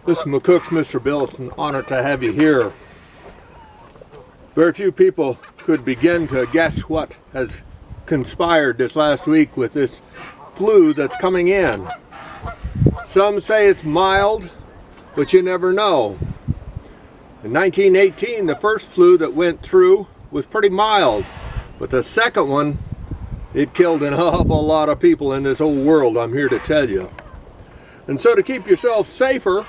This is McCook's Mr. Bill. It's an honor to have you here. Very few people could begin to guess what has conspired this last week with this flu that's coming in. Some say it's mild, but you never know. In 1918, the first flu that went through was pretty mild, but the second one, it killed an awful lot of people in this whole world, I'm here to tell you. And so to keep yourself safer,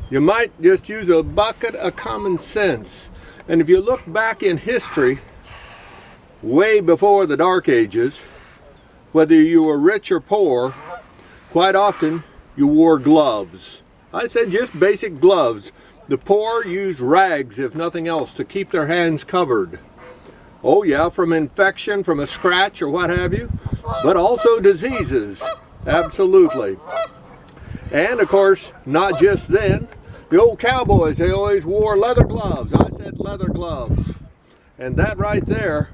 you might just use a bucket of common sense. And if you look back in history, way before the Dark Ages, whether you were rich or poor, quite often you wore gloves. I said just basic gloves. The poor used rags, if nothing else, to keep their hands covered. Oh yeah, from infection, from a scratch or what have you, but also diseases, absolutely. And of course, not just then, the old cowboys, they always wore leather gloves. I said leather gloves. And that right there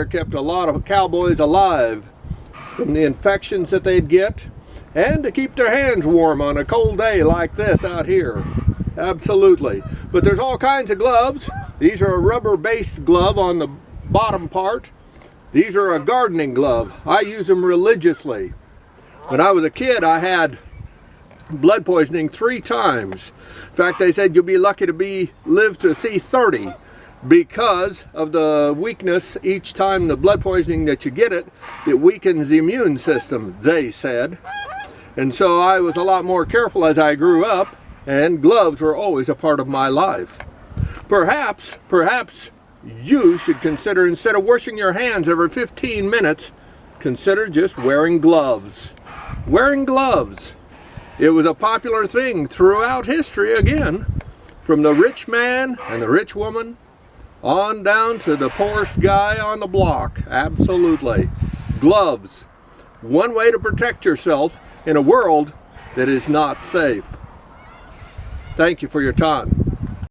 kept a lot of cowboys alive from the infections that they'd get and to keep their hands warm on a cold day like this out here. Absolutely. But there's all kinds of gloves. These are a rubber-based glove on the bottom part. These are a gardening glove. I use them religiously. When I was a kid, I had blood poisoning 3 times. In fact, they said you'll be lucky to live to see 30 because of the weakness each time the blood poisoning that you get it weakens the immune system, they said. And so I was a lot more careful as I grew up, and gloves were always a part of my life. Perhaps you should consider, instead of washing your hands every 15 minutes, consider just wearing gloves. Wearing gloves. It was a popular thing throughout history, again, from the rich man and the rich woman on down to the poorest guy on the block. Absolutely. Gloves. One way to protect yourself in a world that is not safe. Thank you for your time.